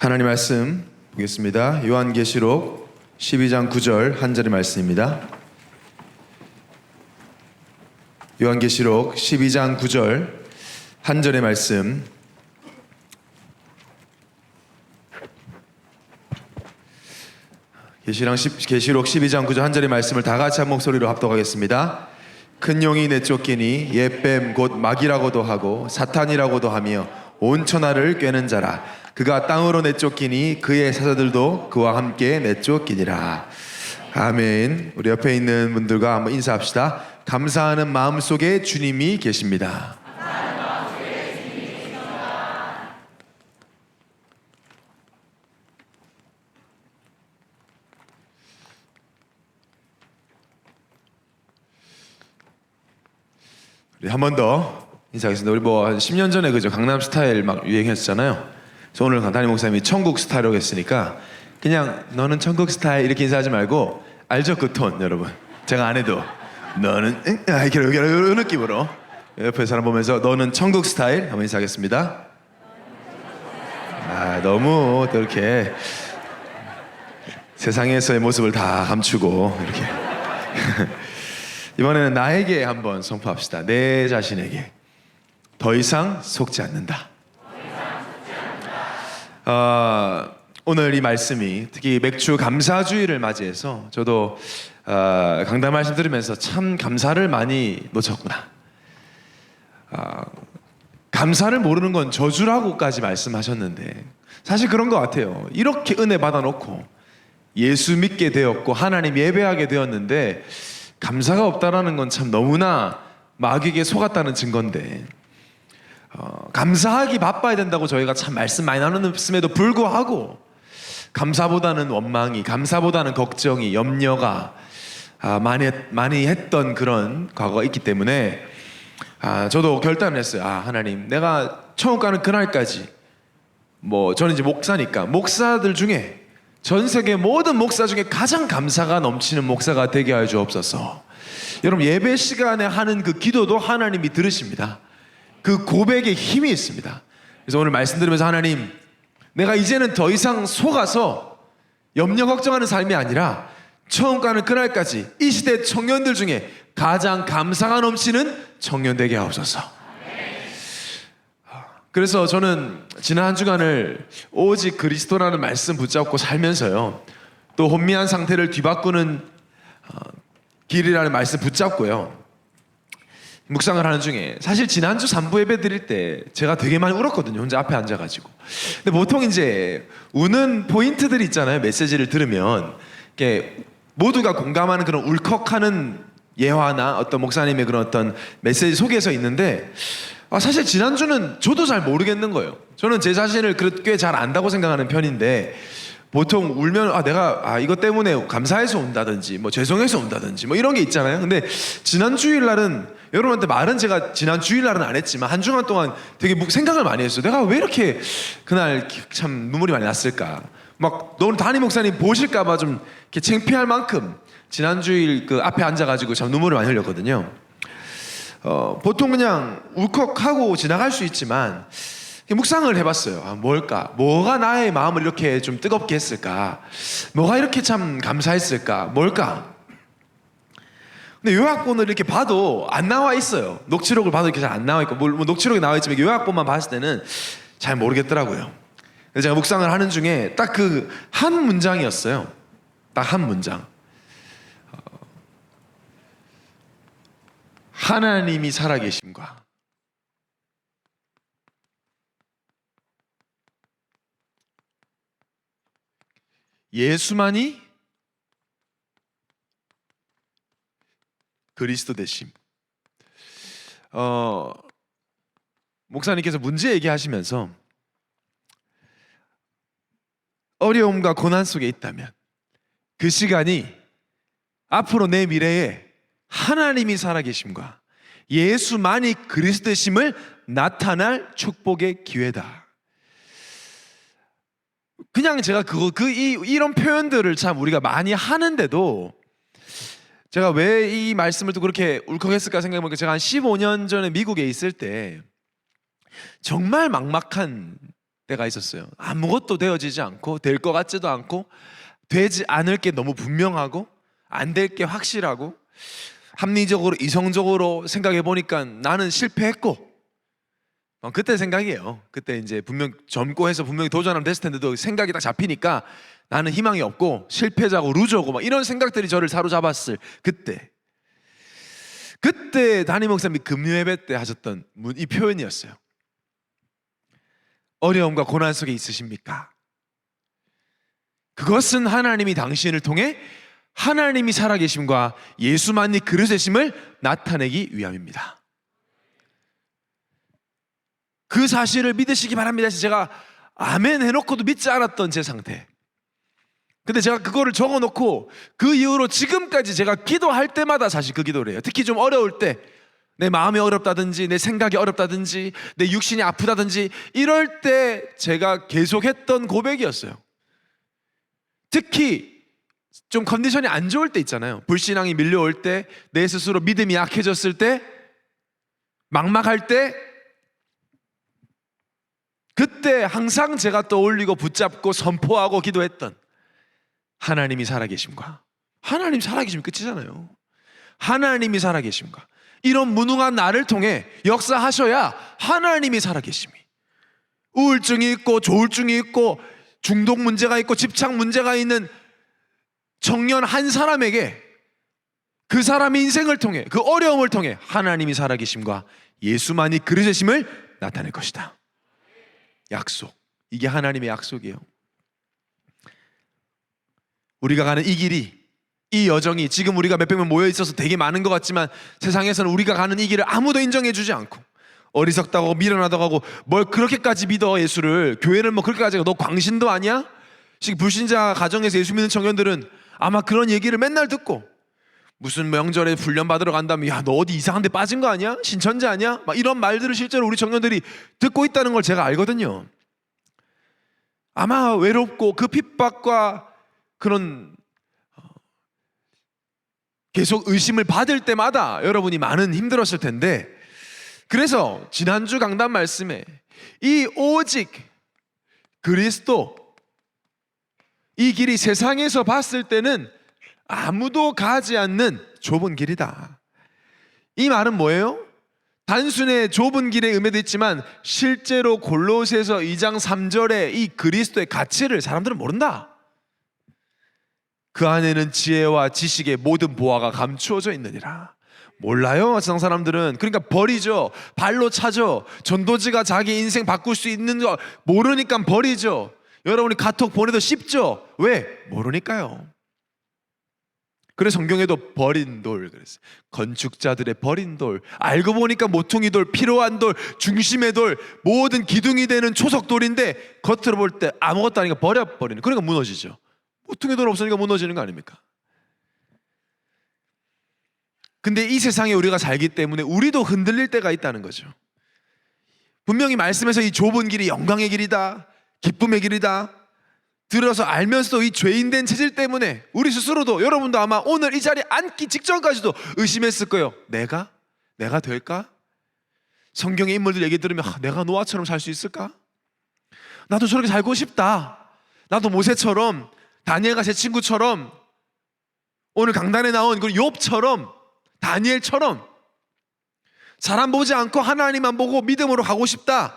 하나님 말씀 보겠습니다. 요한계시록 12장 9절 한 절의 말씀입니다. 요한계시록 12장 9절 한 절의 말씀. 계시록 12장 9절 한 절의 말씀을 다 같이 한 목소리로 합독하겠습니다. 큰 용이 내쫓기니 옛뱀 곧 마귀라고도 하고 사탄이라고도 하며 온 천하를 꿰는 자라. 그가 땅으로 내쫓기니 그의 사자들도 그와 함께 내쫓기니라. 아멘. 우리 옆에 있는 분들과 한번 인사합시다. 감사하는 마음 속에 주님이 계십니다. 우리 한 번 더 인사하겠습니다. 우리 한 10년 전에 그죠 강남 스타일 막 유행했었잖아요. 그래서 오늘 담임 목사님이 천국 스타일이라고 했으니까 그냥 너는 천국 스타일 이렇게 인사하지 말고, 알죠 그 톤 여러분? 제가 안 해도 너는 이런 느낌으로 옆에 사람 보면서 너는 천국 스타일 한번 인사하겠습니다. 너무 또 이렇게 세상에서의 모습을 다 감추고 이렇게 이번에는 나에게 한번 선포합시다. 내 자신에게 더 이상 속지 않는다. 오늘 이 말씀이 특히 맥주 감사주의를 맞이해서 저도 강단 말씀 들으면서 참 감사를 많이 놓쳤구나. 감사를 모르는 건 저주라고까지 말씀하셨는데 사실 그런 것 같아요. 이렇게 은혜 받아놓고 예수 믿게 되었고 하나님 예배하게 되었는데 감사가 없다라는 건 참 너무나 마귀에게 속았다는 증거인데, 감사하기 바빠야 된다고 저희가 참 말씀 많이 나눴음에도 불구하고 감사보다는 원망이, 감사보다는 걱정이, 염려가 많이 했던 그런 과거가 있기 때문에 저도 결단을 했어요. 하나님, 내가 천국 가는 그날까지, 저는 이제 목사니까 목사들 중에 전 세계 모든 목사 중에 가장 감사가 넘치는 목사가 되게 하여 주옵소서. 여러분, 예배 시간에 하는 그 기도도 하나님이 들으십니다. 그 고백에 힘이 있습니다. 그래서 오늘 말씀 들으면서 하나님, 내가 이제는 더 이상 속아서 염려 걱정하는 삶이 아니라 처음 가는 그날까지 이 시대 청년들 중에 가장 감사가 넘치는 청년 되게 하옵소서. 그래서 저는 지난 한 주간을 오직 그리스도라는 말씀 붙잡고 살면서요, 또 혼미한 상태를 뒤바꾸는 길이라는 말씀 붙잡고요, 묵상을 하는 중에 사실 지난주 3부 예배 드릴 때 제가 되게 많이 울었거든요. 혼자 앞에 앉아가지고. 근데 보통 이제 우는 포인트들이 있잖아요. 메시지를 들으면 이렇게 모두가 공감하는 그런 울컥하는 예화나 어떤 목사님의 그런 어떤 메시지 속에서 있는데, 사실 지난주는 저도 잘 모르겠는 거예요. 저는 제 자신을 꽤 잘 안다고 생각하는 편인데, 보통 울면 내가 이것 때문에 감사해서 운다든지 죄송해서 운다든지 이런 게 있잖아요. 근데 지난 주일날은 여러분한테 말은 제가 지난 주일날은 안 했지만 한 주간 동안 되게 생각을 많이 했어요. 내가 왜 이렇게 그날 참 눈물이 많이 났을까. 오늘 담임 목사님 보실까봐 좀 이렇게 창피할 만큼 지난 주일 그 앞에 앉아가지고 참 눈물을 많이 흘렸거든요. 보통 그냥 울컥하고 지나갈 수 있지만 묵상을 해봤어요. 뭘까? 뭐가 나의 마음을 이렇게 좀 뜨겁게 했을까? 뭐가 이렇게 참 감사했을까? 뭘까? 근데 요약본을 이렇게 봐도 안 나와 있어요. 녹취록을 봐도 이렇게 잘 안 나와 있고, 녹취록에 나와 있지만 요약본만 봤을 때는 잘 모르겠더라고요. 그래서 제가 묵상을 하는 중에 딱 그 한 문장이었어요. 딱 한 문장. 하나님이 살아계심과 예수만이 그리스도 되심. 목사님께서 문제 얘기하시면서 어려움과 고난 속에 있다면 그 시간이 앞으로 내 미래에 하나님이 살아계심과 예수만이 그리스도 되심을 나타날 축복의 기회다. 그냥 제가 이런 표현들을 참 우리가 많이 하는데도 제가 왜 이 말씀을 또 그렇게 울컥했을까 생각해보니까, 제가 한 15년 전에 미국에 있을 때 정말 막막한 때가 있었어요. 아무것도 되어지지 않고 될 것 같지도 않고 되지 않을 게 너무 분명하고 안 될 게 확실하고 합리적으로 이성적으로 생각해 보니까 나는 실패했고 그때 생각이에요. 그때 이제 분명 젊고 해서 분명히 도전하면 됐을 텐데도 생각이 딱 잡히니까 나는 희망이 없고 실패자고 루저고 막 이런 생각들이 저를 사로잡았을 그때 담임 목사님이 금요 예배 때 하셨던 이 표현이었어요. 어려움과 고난 속에 있으십니까? 그것은 하나님이 당신을 통해 하나님이 살아계심과 예수만이 그리스도이심을 나타내기 위함입니다. 그 사실을 믿으시기 바랍니다. 그래서 제가 아멘 해놓고도 믿지 않았던 제 상태. 근데 제가 그거를 적어놓고 그 이후로 지금까지 제가 기도할 때마다 사실 그 기도를 해요. 특히 좀 어려울 때, 내 마음이 어렵다든지 내 생각이 어렵다든지 내 육신이 아프다든지 이럴 때 제가 계속했던 고백이었어요. 특히 좀 컨디션이 안 좋을 때 있잖아요. 불신앙이 밀려올 때, 내 스스로 믿음이 약해졌을 때, 막막할 때, 그때 항상 제가 떠올리고 붙잡고 선포하고 기도했던 하나님이 살아계심과, 하나님 살아계시면 끝이잖아요. 하나님이 살아계심과 이런 무능한 나를 통해 역사하셔야 하나님이 살아계심이, 우울증이 있고 조울증이 있고 중독 문제가 있고 집착 문제가 있는 청년 한 사람에게 그 사람의 인생을 통해, 그 어려움을 통해 하나님이 살아계심과 예수만이 그리스도이심을 나타낼 것이다. 약속. 이게 하나님의 약속이에요. 우리가 가는 이 길이, 이 여정이 지금 우리가 몇백 명 모여 있어서 되게 많은 것 같지만 세상에서는 우리가 가는 이 길을 아무도 인정해 주지 않고 어리석다고 하고 미련하다고 하고 뭘 그렇게까지 믿어 예수를, 교회를 뭐 그렇게까지 하고 너 광신도 아니야? 지금 불신자 가정에서 예수 믿는 청년들은 아마 그런 얘기를 맨날 듣고 무슨 명절에 훈련 받으러 간다면 야 너 어디 이상한 데 빠진 거 아니야? 신천지 아니야? 막 이런 말들을 실제로 우리 청년들이 듣고 있다는 걸 제가 알거든요. 아마 외롭고 그 핍박과 그런 계속 의심을 받을 때마다 여러분이 많은 힘들었을 텐데, 그래서 지난주 강단 말씀에 이 오직 그리스도, 이 길이 세상에서 봤을 때는 아무도 가지 않는 좁은 길이다. 이 말은 뭐예요? 단순히 좁은 길의 의미도 있지만 실제로 골로새서 2장 3절의 이 그리스도의 가치를 사람들은 모른다. 그 안에는 지혜와 지식의 모든 보화가 감추어져 있느니라. 몰라요, 세상 사람들은. 그러니까 버리죠. 발로 차죠. 전도지가 자기 인생 바꿀 수 있는 거 모르니까 버리죠. 여러분이 카톡 보내도 쉽죠. 왜? 모르니까요. 그래서 성경에도 버린 돌 그랬어요. 건축자들의 버린 돌, 알고 보니까 모퉁이 돌, 필요한 돌, 중심의 돌, 모든 기둥이 되는 초석돌인데 겉으로 볼 때 아무것도 아니니까 버려버리는, 그러니까 무너지죠. 모퉁이 돌 없으니까 무너지는 거 아닙니까? 근데 이 세상에 우리가 살기 때문에 우리도 흔들릴 때가 있다는 거죠. 분명히 말씀에서 이 좁은 길이 영광의 길이다, 기쁨의 길이다 들어서 알면서도 이 죄인된 체질 때문에 우리 스스로도, 여러분도 아마 오늘 이 자리에 앉기 직전까지도 의심했을 거예요. 내가 될까? 성경의 인물들 얘기 들으면 내가 노아처럼 살 수 있을까? 나도 저렇게 살고 싶다. 나도 모세처럼, 다니엘과 제 친구처럼, 오늘 강단에 나온 그 욥처럼, 다니엘처럼 사람 보지 않고 하나님만 보고 믿음으로 가고 싶다.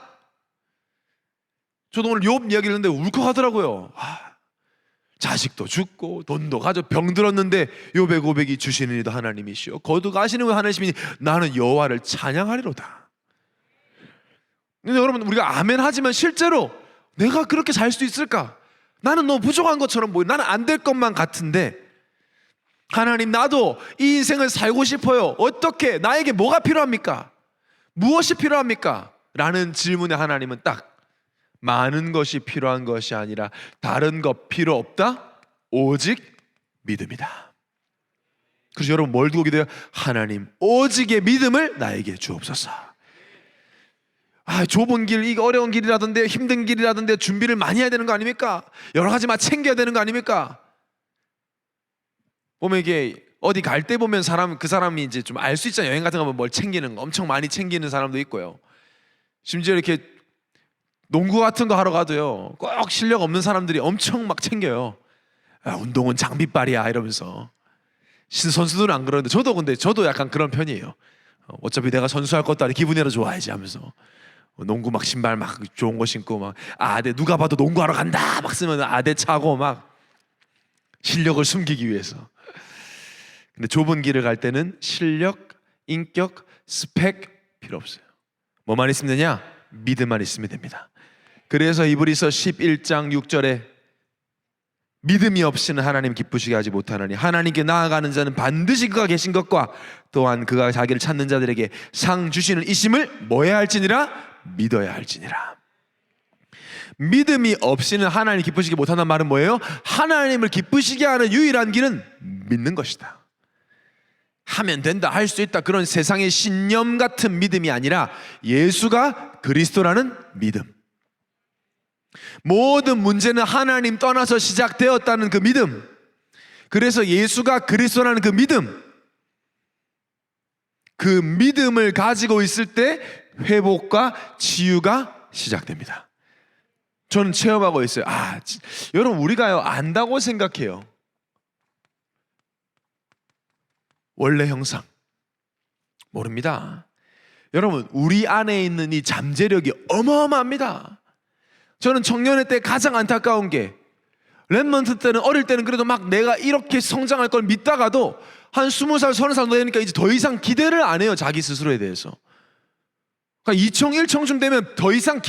저도 오늘 욥 이야기를 했는데 울컥하더라고요. 자식도 죽고 돈도 가져 병 들었는데 욥의 고백이 주시는 이도 하나님이시오 거두가시는 분 하나님이시니 나는 여호와를 찬양하리로다. 근데 여러분, 우리가 아멘 하지만 실제로 내가 그렇게 살 수 있을까? 나는 너무 부족한 것처럼 보여. 나는 안 될 것만 같은데 하나님, 나도 이 인생을 살고 싶어요. 어떻게? 나에게 뭐가 필요합니까? 무엇이 필요합니까? 라는 질문에 하나님은 딱 많은 것이 필요한 것이 아니라 다른 것 필요 없다. 오직 믿음이다. 그래서 여러분 뭘 두고 기도해요? 하나님, 오직의 믿음을 나에게 주옵소서. 좁은 길, 이거 어려운 길이라던데, 힘든 길이라던데 준비를 많이 해야 되는 거 아닙니까? 여러 가지 막 챙겨야 되는 거 아닙니까? 보면 이게 어디 갈 때 보면 그 사람이 이제 좀 알 수 있잖아요. 여행 같은 거 하면 뭘 챙기는 거 엄청 많이 챙기는 사람도 있고요. 심지어 이렇게 농구 같은 거 하러 가도요, 꼭 실력 없는 사람들이 엄청 막 챙겨요. 운동은 장비빨이야 이러면서. 선수들은 안 그러는데 저도 약간 그런 편이에요. 어차피 내가 선수할 것도 아니고 기분이라도 좋아야지 하면서 농구 막 신발 막 좋은 거 신고 막 아대 누가 봐도 농구하러 간다 막 쓰면 아대 차고 막 실력을 숨기기 위해서. 근데 좁은 길을 갈 때는 실력, 인격, 스펙 필요 없어요. 뭐만 있으면 되냐? 믿음만 있으면 됩니다. 그래서 이브리서 11장 6절에 믿음이 없이는 하나님 기쁘시게 하지 못하나니 하나님께 나아가는 자는 반드시 그가 계신 것과 또한 그가 자기를 찾는 자들에게 상 주시는 이심을 뭐 해야 할지니라? 믿어야 할지니라. 믿음이 없이는 하나님 기쁘시게 못한다는 말은 뭐예요? 하나님을 기쁘시게 하는 유일한 길은 믿는 것이다. 하면 된다, 할 수 있다, 그런 세상의 신념 같은 믿음이 아니라 예수가 그리스도라는 믿음. 모든 문제는 하나님 떠나서 시작되었다는 그 믿음. 그래서 예수가 그리스도라는 그 믿음, 그 믿음을 가지고 있을 때 회복과 치유가 시작됩니다. 저는 체험하고 있어요. 여러분, 우리가요 안다고 생각해요. 원래 형상 모릅니다. 여러분, 우리 안에 있는 이 잠재력이 어마어마합니다. 저는 청년회 때 가장 안타까운 게, 랩먼트 때는, 어릴 때는 그래도 막 내가 이렇게 성장할 걸 믿다가도 한 20살, 30살 되니까 이제 더 이상 기대를 안 해요, 자기 스스로에 대해서. 그러니까 2청, 1청쯤 되면 더 이상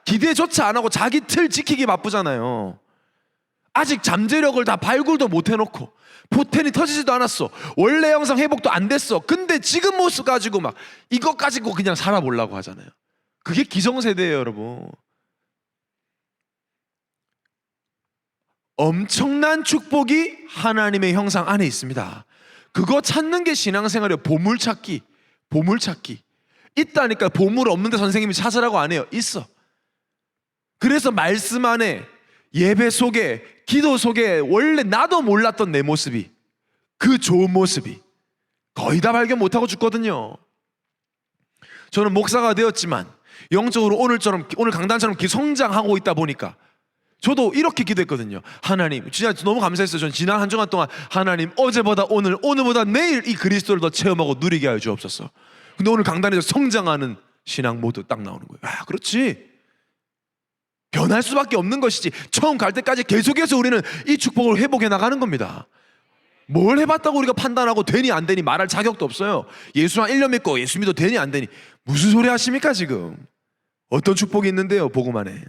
기대조차 안 하고 자기 틀 지키기 바쁘잖아요. 아직 잠재력을 다 발굴도 못 해놓고 포텐이 터지지도 않았어. 원래 형상 회복도 안 됐어. 근데 지금 모습 가지고 막 이것 가지고 그냥 살아보려고 하잖아요. 그게 기성세대예요, 여러분. 엄청난 축복이 하나님의 형상 안에 있습니다. 그거 찾는 게 신앙생활이에요. 보물찾기. 있다니까. 보물 없는데 선생님이 찾으라고 안 해요. 있어. 그래서 말씀 안에, 예배 속에, 기도 속에 원래 나도 몰랐던 내 모습이, 그 좋은 모습이 거의 다 발견 못하고 죽거든요. 저는 목사가 되었지만 영적으로 오늘 강단처럼 성장하고 있다 보니까 저도 이렇게 기도했거든요. 하나님, 진짜 너무 감사했어요. 저는 지난 한 주간 동안 하나님, 어제보다 오늘, 오늘보다 내일 이 그리스도를 더 체험하고 누리게 하여 주옵소서. 근데 오늘 강단에서 성장하는 신앙 모드 딱 나오는 거예요. 그렇지. 변할 수밖에 없는 것이지. 처음 갈 때까지 계속해서 우리는 이 축복을 회복해 나가는 겁니다. 뭘 해봤다고 우리가 판단하고 되니 안 되니 말할 자격도 없어요. 예수 한 1년 믿고 예수 믿어 되니 안 되니 무슨 소리 하십니까 지금? 어떤 축복이 있는데요, 복음 안에.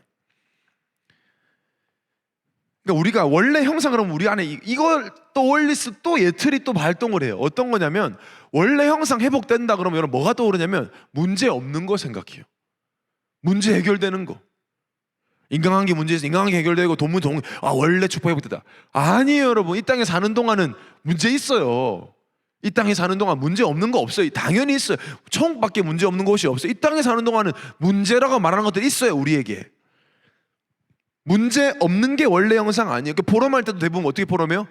그러니까 우리가 원래 형상을 하면 우리 안에 이걸 또 올리스 또 예틀이 또 발동을 해요. 어떤 거냐면, 원래 형상 회복된다 그러면 여러분 뭐가 떠오르냐면 문제 없는 거 생각해요. 문제 해결되는 거. 인간관계 문제에서 인간관계 해결되고 원래 축복 회복됐다. 아니에요, 여러분. 이 땅에 사는 동안은 문제 있어요. 이 땅에 사는 동안 문제 없는 거 없어요. 당연히 있어요. 천국밖에 문제 없는 곳이 없어요. 이 땅에 사는 동안은 문제라고 말하는 것들이 있어요, 우리에게. 문제 없는 게 원래 형상 아니에요. 포럼할 때도 대부분 어떻게 포럼해요?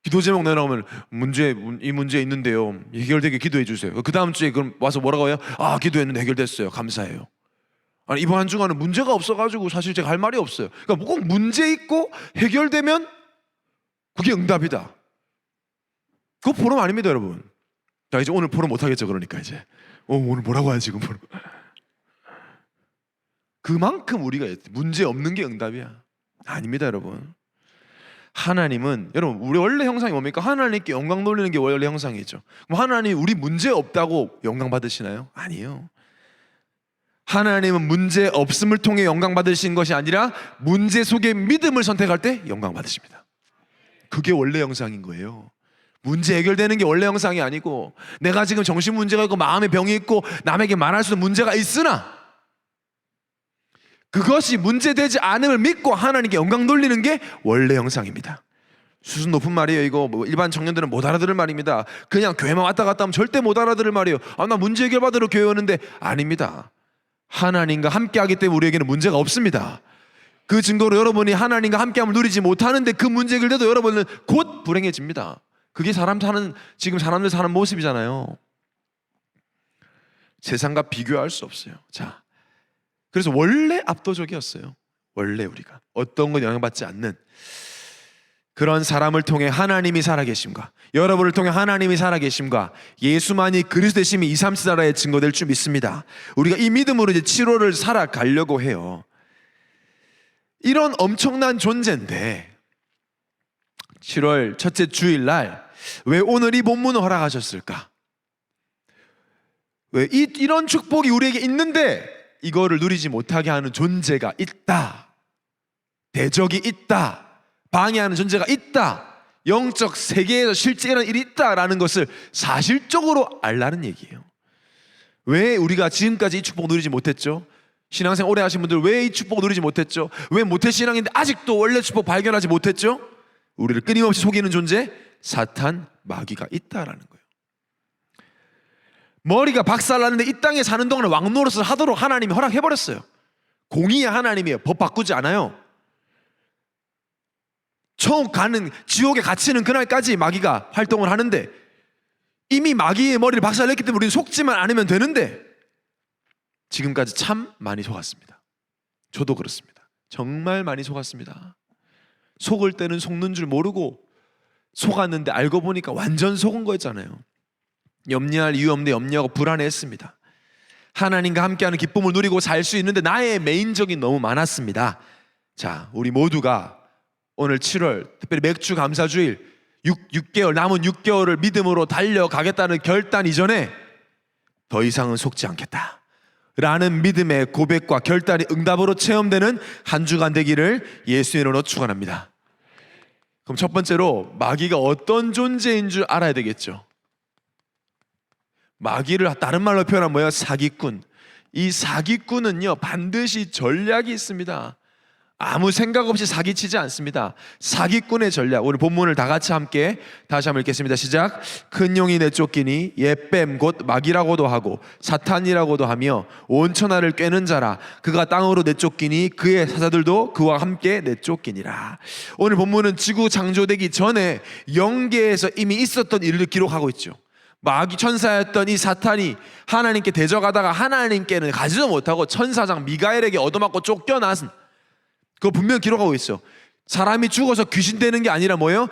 기도 제목 내놓으면 이 문제 있는데요, 해결되게 기도해 주세요. 그 다음 주에 그럼 와서 뭐라고 해요? 기도했는데 해결됐어요, 감사해요. 아니, 이번 한 주간은 문제가 없어가지고 사실 제가 할 말이 없어요. 그러니까 꼭 문제 있고 해결되면 그게 응답이다. 그거 포럼 아닙니다, 여러분. 자, 이제 오늘 포럼 못하겠죠. 그러니까 이제 오늘 뭐라고 하지 지금 포럼. 그만큼 우리가 문제 없는 게 응답이야. 아닙니다, 여러분. 하나님은, 여러분, 우리 원래 형상이 뭡니까? 하나님께 영광 돌리는 게 원래 형상이죠. 그럼 하나님 우리 문제 없다고 영광 받으시나요? 아니에요. 하나님은 문제 없음을 통해 영광 받으신 것이 아니라 문제 속에 믿음을 선택할 때 영광 받으십니다. 그게 원래 형상인 거예요. 문제 해결되는 게 원래 형상이 아니고, 내가 지금 정신 문제가 있고 마음의 병이 있고 남에게 말할 수 있는 문제가 있으나 그것이 문제되지 않음을 믿고 하나님께 영광 돌리는 게 원래 형상입니다. 수준 높은 말이에요. 이거 일반 청년들은 못 알아들을 말입니다. 그냥 교회만 왔다 갔다 하면 절대 못 알아들을 말이에요. 나 문제 해결 받으러 교회 오는데. 아닙니다. 하나님과 함께하기 때문에 우리에게는 문제가 없습니다. 그 증거로 여러분이 하나님과 함께함을 누리지 못하는데 그 문제 해결돼도 여러분은 곧 불행해집니다. 그게 지금 사람들 사는 모습이잖아요. 세상과 비교할 수 없어요. 자, 그래서 원래 압도적이었어요. 원래 우리가 어떤 건 영향받지 않는 그런 사람을 통해 하나님이 살아계심과 여러분을 통해 하나님이 살아계심과 예수만이 그리스도 되심이 2, 3시나라에 증거될 줄 믿습니다. 우리가 이 믿음으로 이제 7월을 살아가려고 해요. 이런 엄청난 존재인데 7월 첫째 주일날 왜 오늘 이 본문을 허락하셨을까? 왜 이런 축복이 우리에게 있는데 이거를 누리지 못하게 하는 존재가 있다, 대적이 있다, 방해하는 존재가 있다, 영적 세계에서 실제 이런 일이 있다라는 것을 사실적으로 알라는 얘기예요. 왜 우리가 지금까지 이 축복 누리지 못했죠? 신앙생활 오래 하신 분들 왜 이 축복 누리지 못했죠? 왜 모태신앙인데 아직도 원래 축복 발견하지 못했죠? 우리를 끊임없이 속이는 존재 사탄, 마귀가 있다라는 거예요. 머리가 박살나는데 이 땅에 사는 동안에 왕노릇을 하도록 하나님이 허락해버렸어요. 공의의 하나님이에요. 법 바꾸지 않아요. 처음 가는 지옥에 갇히는 그날까지 마귀가 활동을 하는데 이미 마귀의 머리를 박살냈기 때문에 우리는 속지만 않으면 되는데 지금까지 참 많이 속았습니다. 저도 그렇습니다. 정말 많이 속았습니다. 속을 때는 속는 줄 모르고 속았는데 알고 보니까 완전 속은 거였잖아요. 염려할 이유 없는데 염려하고 불안해했습니다. 하나님과 함께하는 기쁨을 누리고 살 수 있는데 나의 메인적이 너무 많았습니다. 자, 우리 모두가 오늘 7월 특별히 맥주 감사주일 6개월 남은 6개월을 믿음으로 달려가겠다는 결단 이전에 더 이상은 속지 않겠다 라는 믿음의 고백과 결단이 응답으로 체험되는 한 주간 되기를 예수의 이름으로 축원합니다. 그럼 첫 번째로 마귀가 어떤 존재인 줄 알아야 되겠죠. 마귀를 다른 말로 표현하면 뭐예요? 사기꾼. 이 사기꾼은요 반드시 전략이 있습니다. 아무 생각 없이 사기치지 않습니다. 사기꾼의 전략, 오늘 본문을 다 같이 함께 다시 한번 읽겠습니다. 시작. 큰 용이 내쫓기니 옛뱀 곧 마귀라고도 하고 사탄이라고도 하며 온 천하를 꿰는 자라. 그가 땅으로 내쫓기니 그의 사자들도 그와 함께 내쫓기니라. 오늘 본문은 지구 창조되기 전에 영계에서 이미 있었던 일을 기록하고 있죠. 마귀 천사였던 이 사탄이 하나님께 대적하다가 하나님께는 가지도 못하고 천사장 미가엘에게 얻어맞고 쫓겨나서 그거 분명 기록하고 있어. 사람이 죽어서 귀신 되는 게 아니라 뭐예요?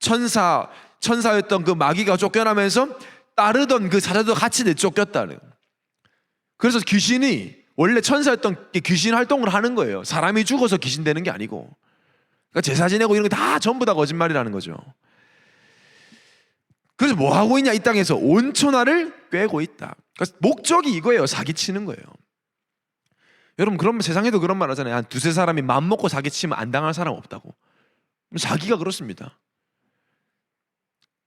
천사였던 그 마귀가 쫓겨나면서 따르던 그 사자도 같이 내쫓겼다는. 그래서 귀신이 원래 천사였던 게 귀신 활동을 하는 거예요. 사람이 죽어서 귀신 되는 게 아니고. 그러니까 제사 지내고 이런 게 다 전부 다 거짓말이라는 거죠. 그래서 뭐 하고 있냐? 이 땅에서 온 천하를 꿰고 있다. 그러니까 목적이 이거예요. 사기치는 거예요. 여러분 그러면 세상에도 그런 말 하잖아요. 한 두세 사람이 맘 먹고 사기치면 안 당할 사람 없다고. 사기가 그렇습니다.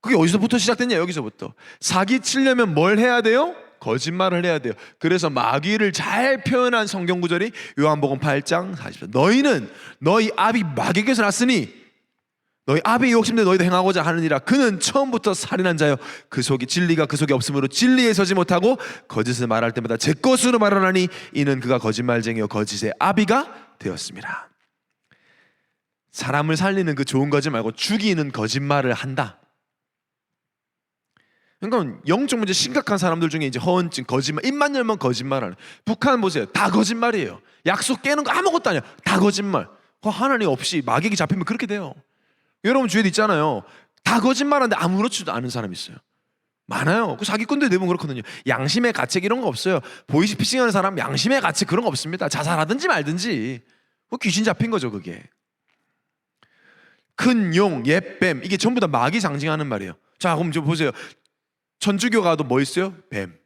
그게 어디서부터 시작됐냐? 여기서부터. 사기치려면 뭘 해야 돼요? 거짓말을 해야 돼요. 그래서 마귀를 잘 표현한 성경 구절이 요한복음 8장 40절. 너희는 너희 아비 마귀에게서 났으니 너희 아비의 욕심대로 너희도 행하고자 하느니라. 그는 처음부터 살인한 자요 그 속이 진리가 그 속에 없으므로 진리에 서지 못하고 거짓을 말할 때마다 제 것으로 말하나니 이는 그가 거짓말쟁이요 거짓의 아비가 되었습니다. 사람을 살리는 그 좋은 거짓말 말고 죽이는 거짓말을 한다. 그러니까 영적 문제 심각한 사람들 중에 이제 허언증, 거짓말, 입만 열면 거짓말하는. 북한 보세요. 다 거짓말이에요. 약속 깨는 거 아무것도 아니야. 다 거짓말. 하나님 없이 마귀에게 잡히면 그렇게 돼요. 여러분 주위에도 있잖아요. 다 거짓말하는데 아무렇지도 않은 사람 있어요. 많아요. 그 사기꾼들 대부분 그렇거든요. 양심의 가책 이런 거 없어요. 보이스피싱하는 사람 양심의 가책 그런 거 없습니다. 자살하든지 말든지. 귀신 잡힌 거죠 그게. 큰 용, 옛뱀 이게 전부 다 마귀 상징하는 말이에요. 자 그럼 좀 보세요. 천주교 가도 뭐 있어요? 뱀.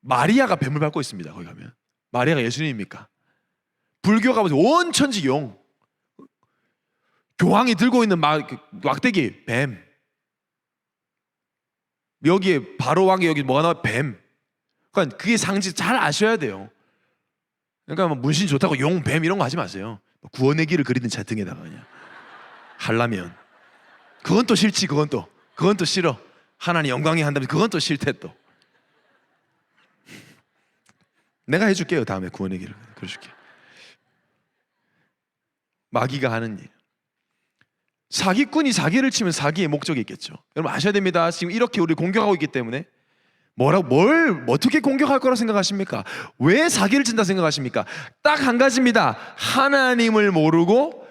마리아가 뱀을 밟고 있습니다. 거기 가면. 마리아가 예수님입니까? 불교 가보세요. 온 천지 용. 교황이 들고 있는 막대기 뱀. 여기에 바로 왕이 여기 뭐가 나와? 뱀. 그러니까 그게 상징 잘 아셔야 돼요. 그러니까 뭐 문신 좋다고 용, 뱀 이런 거 하지 마세요. 구원의 길을 그리는 자 등에다가 그냥 하려면 그건 또 싫지. 그건 또 싫어. 하나님 영광이 한다면 그건 또 싫대 또. 내가 해줄게요. 다음에 구원의 길을 그려줄게. 마귀가 하는 일. 사기꾼이 사기를 치면 사기의 목적이 있겠죠. 여러분 아셔야 됩니다. 지금 이렇게 우리 공격하고 있기 때문에 뭘 어떻게 공격할 거라 생각하십니까? 왜 사기를 친다 생각하십니까? 딱 한 가지입니다. 하나님을 모르고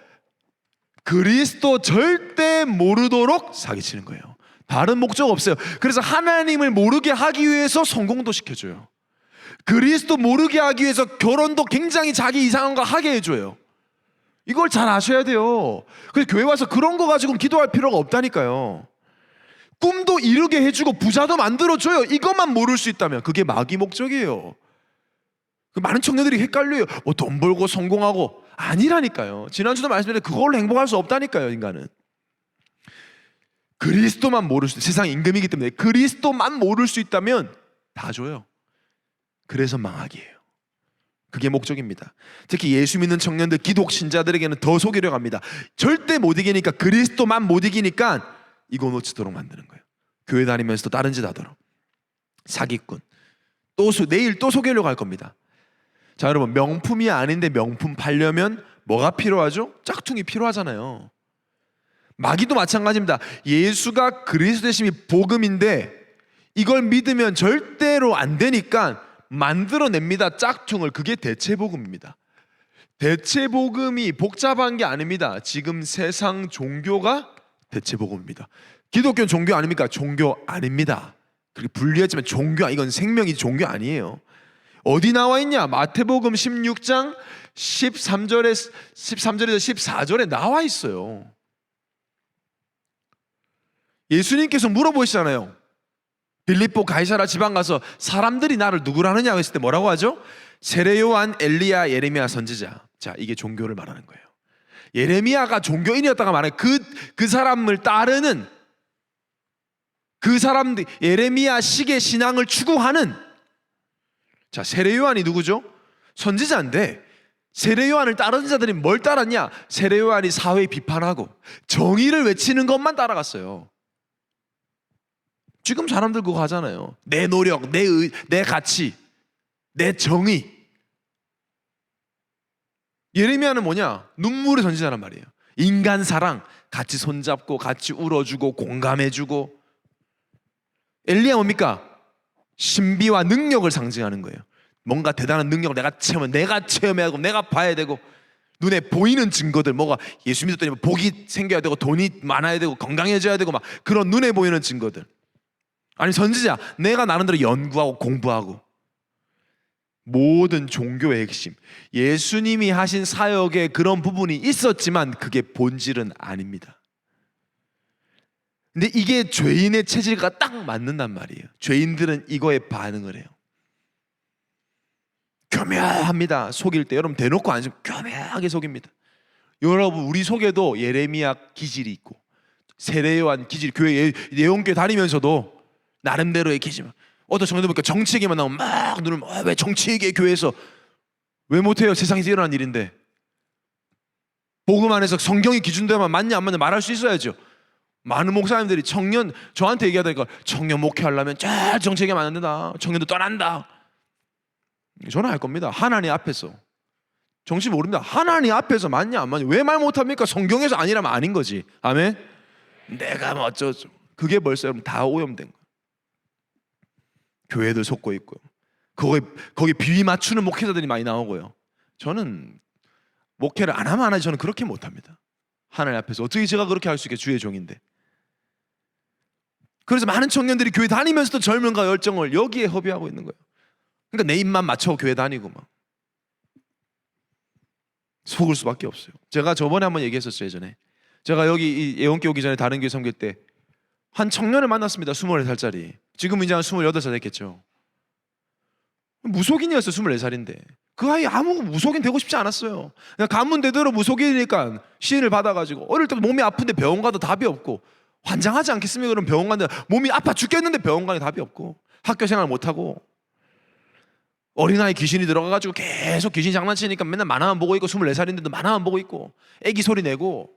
그리스도 절대 모르도록 사기치는 거예요. 다른 목적 없어요. 그래서 하나님을 모르게 하기 위해서 성공도 시켜줘요. 그리스도 모르게 하기 위해서 결혼도 굉장히 자기 이상한 거 하게 해줘요. 이걸 잘 아셔야 돼요. 그래서 교회 와서 그런 거 가지고 기도할 필요가 없다니까요. 꿈도 이루게 해주고 부자도 만들어줘요. 이것만 모를 수 있다면 그게 마귀 목적이에요. 많은 청년들이 헷갈려요. 뭐 돈 벌고 성공하고 아니라니까요. 지난주도 말씀드렸는데 그걸로 행복할 수 없다니까요. 인간은 그리스도만 모를 수 있어요. 세상 임금이기 때문에 그리스도만 모를 수 있다면 다 줘요. 그래서 망하기예요. 그게 목적입니다. 특히 예수 믿는 청년들, 기독 신자들에게는 더 속이려고 합니다. 절대 못 이기니까, 그리스도만 못 이기니까 이거 놓치도록 만드는 거예요. 교회 다니면서도 다른 짓 하도록. 사기꾼. 내일 또 속이려고 할 겁니다. 자, 여러분, 명품이 아닌데 명품 팔려면 뭐가 필요하죠? 짝퉁이 필요하잖아요. 마귀도 마찬가지입니다. 예수가 그리스도 되심이 복음인데 이걸 믿으면 절대로 안 되니까 만들어냅니다. 짝퉁을. 그게 대체복음입니다. 대체복음이 복잡한 게 아닙니다. 지금 세상 종교가 대체복음입니다. 기독교는 종교 아닙니까? 종교 아닙니다. 그렇게 분리했지만 이건 생명이 종교 아니에요. 어디 나와 있냐? 마태복음 16장 13절에서 14절에 나와 있어요. 예수님께서 물어보시잖아요. 빌립보 가이사라 지방 가서 사람들이 나를 누구라느냐 했을 때 뭐라고 하죠? 세례 요한, 엘리야, 예레미야 선지자. 자, 이게 종교를 말하는 거예요. 예레미야가 종교인이었다가 말해요. 그 사람을 따르는, 그 사람들, 예레미야 식의 신앙을 추구하는. 자, 세례 요한이 누구죠? 선지자인데 세례 요한을 따르는 자들이 뭘 따랐냐? 세례 요한이 사회 비판하고 정의를 외치는 것만 따라갔어요. 지금 사람들 그거 하잖아요. 내 노력, 내 가치, 내 정의. 예레미야는 뭐냐? 눈물의 선지자란 말이에요. 인간 사랑, 같이 손잡고 같이 울어주고 공감해주고. 엘리야 뭡니까? 신비와 능력을 상징하는 거예요. 뭔가 대단한 능력을 내가 체험해야 하고 내가 봐야 되고 눈에 보이는 증거들, 뭐가 예수 믿었더니 복이 생겨야 되고 돈이 많아야 되고 건강해져야 되고 막 그런 눈에 보이는 증거들. 아니 선지자, 내가 나름대로 연구하고 공부하고. 모든 종교의 핵심, 예수님이 하신 사역에 그런 부분이 있었지만 그게 본질은 아닙니다. 근데 이게 죄인의 체질과 딱 맞는단 말이에요. 죄인들은 이거에 반응을 해요. 교묘합니다. 속일 때 여러분 대놓고 안 속이면 교묘하게 속입니다. 여러분 우리 속에도 예레미야 기질이 있고 세례요한 기질, 교회 예언교회 다니면서도 나름대로의 기질. 어떤 청년들 보니까 정치 얘기만 나오면 막 눈을 왜 정치 얘기해 교회에서. 왜 못해요? 세상에서 일어난 일인데. 복음 안에서 성경이 기준대로만 맞냐 안 맞냐 말할 수 있어야죠. 많은 목사님들이 저한테 얘기하다니까 청년 목회하려면 잘 정치 얘기하면 안 된다. 청년도 떠난다. 저는 할 겁니다. 하나님 앞에서. 정치 모릅니다. 하나님 앞에서 맞냐 안 맞냐. 왜 말 못합니까? 성경에서 아니라면 아닌 거지. 아멘. 내가 뭐 어쩌죠. 그게 벌써 여러분 다 오염된 거예요. 교회들 속고 있고요. 거기 비위 맞추는 목회자들이 많이 나오고요. 저는 목회를 안 하면 안 하지 저는 그렇게 못합니다. 하나님 앞에서 어떻게 제가 그렇게 할 수 있게 주의 종인데. 그래서 많은 청년들이 교회 다니면서도 젊음과 열정을 여기에 허비하고 있는 거예요. 그러니까 내 입만 맞춰 교회 다니고 막 속을 수밖에 없어요. 제가 저번에 한번 얘기했었어요. 예전에 제가 여기 예원교 오기 전에 다른 교회 섬길 때 한 청년을 만났습니다. 24살짜리. 지금 이제 한 28살 됐겠죠. 무속인이었어요. 24살인데 그 아이 아무 무속인 되고 싶지 않았어요. 그냥 가문대대로 무속인이니까 시인을 받아가지고 어릴 때 몸이 아픈데 병원 가도 답이 없고, 환장하지 않겠습니까? 그럼 병원 갔는데 몸이 아파 죽겠는데 병원 가니 답이 없고, 학교 생활 못하고, 어린아이 귀신이 들어가가지고 계속 귀신 장난치니까 맨날 만화만 보고 있고, 24살인데도 만화만 보고 있고 애기 소리 내고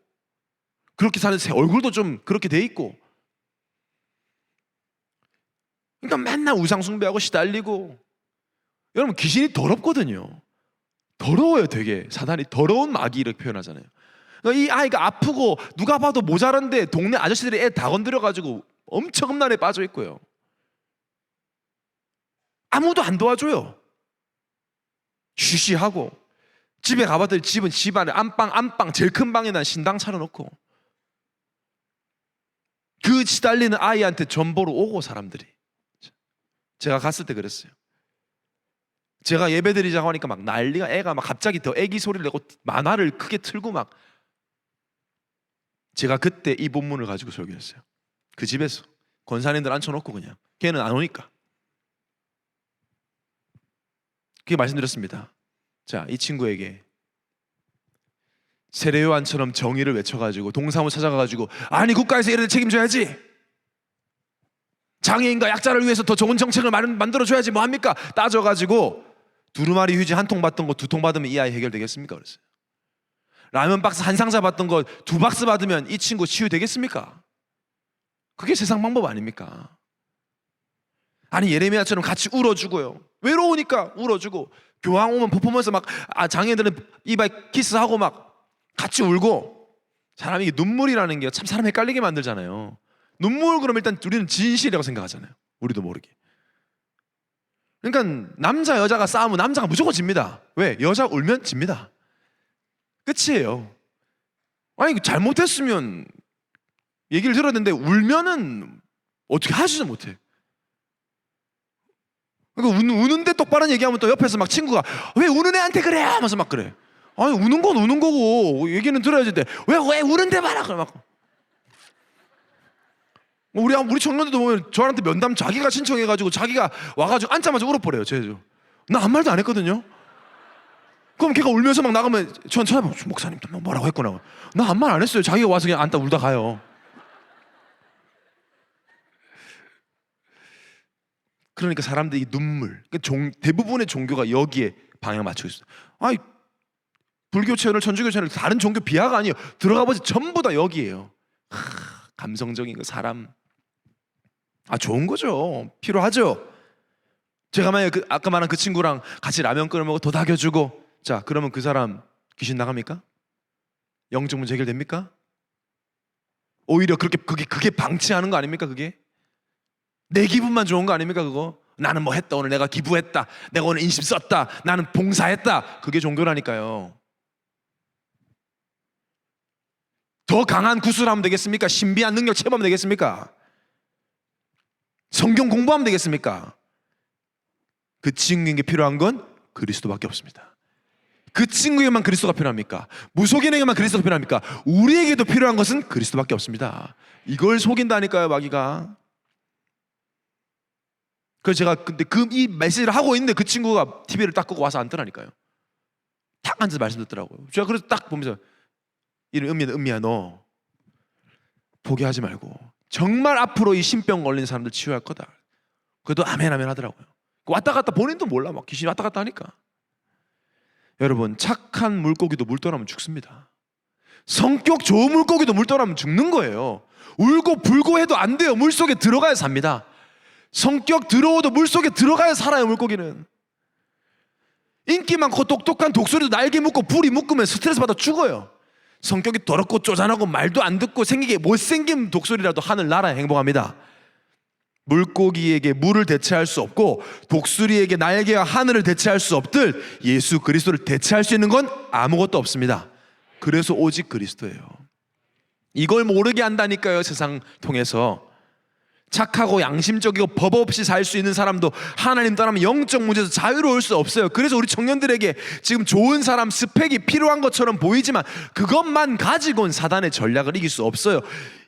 그렇게 사는, 얼굴도 좀 그렇게 돼 있고, 그러니까 맨날 우상숭배하고 시달리고. 여러분 귀신이 더럽거든요. 더러워요. 되게 사단이 더러운 마귀 이렇게 표현하잖아요. 그러니까 이 아이가 아프고 누가 봐도 모자란데 동네 아저씨들이 애 다 건드려가지고 엄청 험난에 빠져 있고요. 아무도 안 도와줘요. 쉬쉬하고 집에 가봤더니 집은 집 안에 안방 제일 큰 방에다 신당 차려놓고 그 시달리는 아이한테 전보로 오고 사람들이. 제가 갔을 때 그랬어요. 제가 예배드리자고 하니까 막 난리가, 애가 막 갑자기 더 애기 소리를 내고 만화를 크게 틀고 막. 제가 그때 이 본문을 가지고 설교했어요. 그 집에서 권사님들 앉혀놓고 그냥 걔는 안 오니까. 그게 말씀드렸습니다. 자, 이 친구에게 세례요한처럼 정의를 외쳐가지고 동사무 찾아가가지고 아니 국가에서 이런 데 책임져야지, 장애인과 약자를 위해서 더 좋은 정책을 만들어줘야지 뭐합니까? 따져가지고 두루마리 휴지 한 통 받던 거 2통 받으면 이 아이 해결되겠습니까? 그랬어요. 라면 박스 한 상자 받던 거 2박스 받으면 이 친구 치유되겠습니까? 그게 세상 방법 아닙니까? 아니 예레미야처럼 같이 울어주고요, 외로우니까 울어주고, 교황 오면 퍼포먼스 막 장애인들은 이발 키스하고 막 같이 울고. 사람이 눈물이라는 게 참 사람 헷갈리게 만들잖아요. 눈물 그러면 일단 우리는 진실이라고 생각하잖아요, 우리도 모르게. 그러니까 남자 여자가 싸우면 남자가 무조건 집니다. 왜? 여자 울면 집니다. 끝이에요. 아니 잘못했으면 얘기를 들었는데 울면은 어떻게 하지도 못해. 그러니까 우는데 똑바로 얘기하면 또 옆에서 막 친구가 왜 우는 애한테 그래? 하면서 막 그래. 아니 우는 건 우는 거고 얘기는 들어야지 돼. 왜 우는데 말아? 그래 막. 우리 청년들도 보면 저한테 면담 자기가 신청해가지고 자기가 와가지고 앉자마자 울어버려요. 나 아무 말도 안 했거든요. 그럼 걔가 울면서 막 나가면 전 쳐다보고 목사님 뭐라고 했구나. 나 아무 말 안 했어요. 자기가 와서 그냥 앉다 울다 가요. 그러니까 사람들이 눈물, 대부분의 종교가 여기에 방향 맞추고 있어요. 아니 불교 채널, 천주교 채널 다른 종교 비하가 아니에요. 들어가 보지 전부 다 여기에요. 감성적인 거 사람. 좋은 거죠. 필요하죠. 제가 만약에 아까 말한 그 친구랑 같이 라면 끓여 먹고 도닥여주고, 자 그러면 그 사람 귀신 나갑니까? 영적 문제 해결됩니까? 오히려 그게 방치하는 거 아닙니까? 그게 내 기분만 좋은 거 아닙니까? 그거 나는 뭐 했다, 오늘 내가 기부했다, 내가 오늘 인심 썼다, 나는 봉사했다. 그게 종교라니까요. 더 강한 구슬하면 되겠습니까? 신비한 능력 체험하면 되겠습니까? 성경 공부하면 되겠습니까? 그 친구에게 필요한 건 그리스도밖에 없습니다. 그 친구에게만 그리스도가 필요합니까? 무속인에게만 그리스도가 필요합니까? 우리에게도 필요한 것은 그리스도밖에 없습니다. 이걸 속인다니까요, 마귀가. 그래서 제가 근데 이 메시지를 하고 있는데 그 친구가 TV를 딱 끄고 와서 앉더라니까요. 딱 앉아서 말씀 듣더라고요. 제가 그래서 딱 보면서 이런 은미야 너 포기하지 말고 정말 앞으로 이 신병 걸린 사람들 치유할 거다. 그래도 아멘 하더라고요. 왔다 갔다 본인도 몰라, 막 귀신이 왔다 갔다 하니까. 여러분, 착한 물고기도 물 떠나면 죽습니다. 성격 좋은 물고기도 물 떠나면 죽는 거예요. 울고 불고 해도 안 돼요. 물속에 들어가야 삽니다. 성격 더러워도 물속에 들어가야 살아요. 물고기는 인기 많고 똑똑한 독수리도 날개 묶고 불이 묶으면 스트레스 받아 죽어요. 성격이 더럽고 쪼잔하고 말도 안 듣고 생기게 못생긴 독수리라도 하늘 나라에 행복합니다. 물고기에게 물을 대체할 수 없고 독수리에게 날개와 하늘을 대체할 수 없듯 예수 그리스도를 대체할 수 있는 건 아무것도 없습니다. 그래서 오직 그리스도예요. 이걸 모르게 한다니까요. 세상 통해서 착하고 양심적이고 법 없이 살 수 있는 사람도 하나님 떠나면 영적 문제에서 자유로울 수 없어요. 그래서 우리 청년들에게 지금 좋은 사람 스펙이 필요한 것처럼 보이지만 그것만 가지고는 사단의 전략을 이길 수 없어요.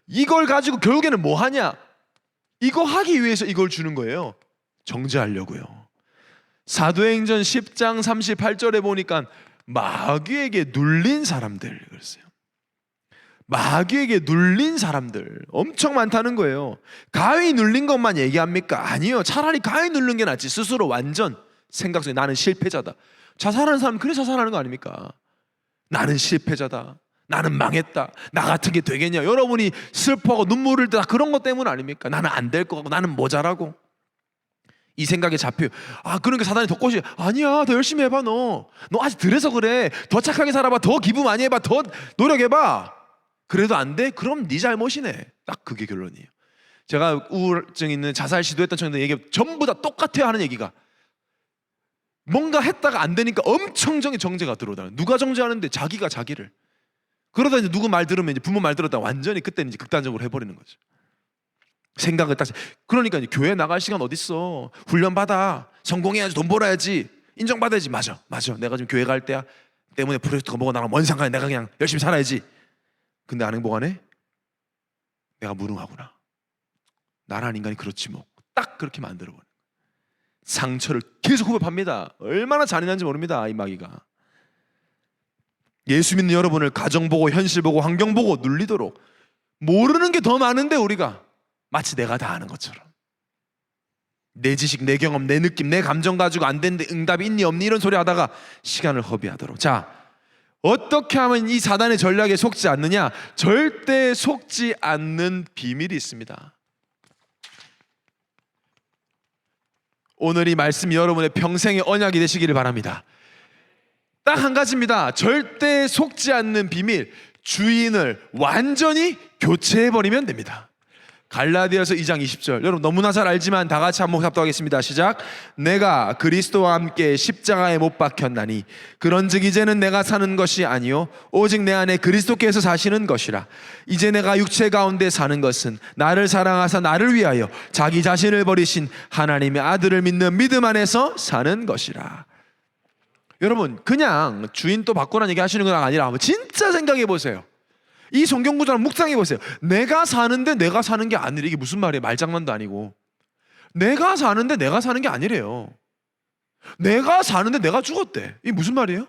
이걸 가지고 결국에는 뭐 하냐? 이거 하기 위해서 이걸 주는 거예요. 정죄하려고요. 사도행전 10장 38절에 보니까 마귀에게 눌린 사람들 그랬어요. 마귀에게 눌린 사람들 엄청 많다는 거예요. 가위 눌린 것만 얘기합니까? 아니요. 차라리 가위 누른 게 낫지. 스스로 완전 생각 속에 나는 실패자다. 자살하는 사람은 그래 자살하는 거 아닙니까? 나는 실패자다, 나는 망했다, 나 같은 게 되겠냐. 여러분이 슬퍼하고 눈물을 다 그런 것 때문 아닙니까? 나는 안 될 것 같고 나는 모자라고 이 생각에 잡혀요. 그러니까 사단이 더 꼬시. 아니야, 더 열심히 해봐. 너 아직 덜해서 그래. 더 착하게 살아봐. 더 기부 많이 해봐. 더 노력해봐. 그래도 안 돼? 그럼 네 잘못이네. 딱 그게 결론이에요. 제가 우울증 있는 자살 시도했던 청년들 얘기 전부 다 똑같아요. 하는 얘기가 뭔가 했다가 안 되니까 엄청 정죄가 들어오다. 누가 정죄하는데? 자기가 자기를. 그러다 이제 누구 말 들으면 이제 부모 말 들었다 완전히 그때는 이제 극단적으로 해버리는 거죠. 생각을 딱. 그러니까 이제 교회 나갈 시간 어디 있어? 훈련 받아. 성공해야지. 돈 벌어야지. 인정받아야지. 맞아. 내가 지금 교회 갈 때야. 때문에 프로젝트가 뭐가 나랑 뭔 상관이야. 내가 그냥 열심히 살아야지. 근데 안 행복하네? 내가 무능하구나. 나라는 인간이 그렇지 뭐. 딱 그렇게 만들어버려. 상처를 계속 후벼팝니다. 얼마나 잔인한지 모릅니다. 이 마귀가. 예수 믿는 여러분을 가정 보고 현실 보고 환경 보고 눌리도록 모르는 게 더 많은데 우리가 마치 내가 다 아는 것처럼 내 지식, 내 경험, 내 느낌, 내 감정 가지고 안 되는데 응답이 있니 없니 이런 소리 하다가 시간을 허비하도록. 자, 어떻게 하면 이 사단의 전략에 속지 않느냐? 절대 속지 않는 비밀이 있습니다. 오늘 이 말씀이 여러분의 평생의 언약이 되시기를 바랍니다. 딱 한 가지입니다. 절대 속지 않는 비밀. 주인을 완전히 교체해버리면 됩니다. 갈라디아서 2장 20절. 여러분 너무나 잘 알지만 다 같이 한번 합독하겠습니다. 시작. 내가 그리스도와 함께 십자가에 못 박혔나니 그런즉 이제는 내가 사는 것이 아니요 오직 내 안에 그리스도께서 사시는 것이라. 이제 내가 육체 가운데 사는 것은 나를 사랑하사 나를 위하여 자기 자신을 버리신 하나님의 아들을 믿는 믿음 안에서 사는 것이라. 여러분 그냥 주인 또 바꾸라는 얘기 하시는 건 아니라 한번 진짜 생각해 보세요. 이 성경 구절을 묵상해 보세요. 내가 사는데 내가 사는 게 아니래. 이게 무슨 말이에요? 말장난도 아니고. 내가 사는데 내가 사는 게 아니래요. 내가 사는데 내가 죽었대. 이게 무슨 말이에요?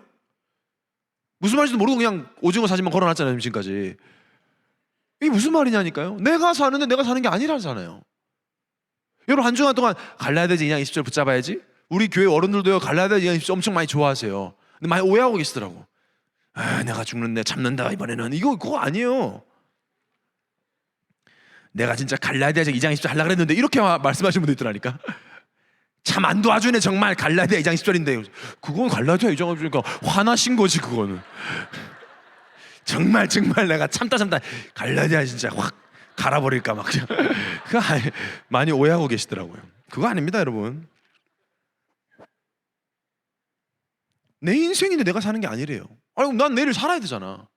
무슨 말인지도 모르고 그냥 오징어 사진만 걸어놨잖아요 지금까지. 이게 무슨 말이냐니까요. 내가 사는데 내가 사는 게 아니라잖아요. 여러분 한 주간 동안 갈라디아서 2장 20절 붙잡아야지. 우리 교회 어른들도요 갈라디아서 2장 20절 엄청 많이 좋아하세요. 근데 많이 오해하고 계시더라고. 내가 죽는데 참는다 이번에는. 그거 아니에요. 내가 진짜 갈라디아서 2장 20절 하려고 그랬는데 이렇게 말씀하시는 분도 있더라니까. 참 안 도와주네 정말. 갈라디아 2장 20절인데 그건 갈라디아 2장 20절이니까 화나신 거지 그거는. 정말 내가 참다 갈라디아 진짜 확 갈아버릴까 막 그냥. 그거 많이 오해하고 계시더라고요. 그거 아닙니다 여러분. 내 인생인데 내가 사는 게 아니래요. 아니 난 내일 살아야 되잖아.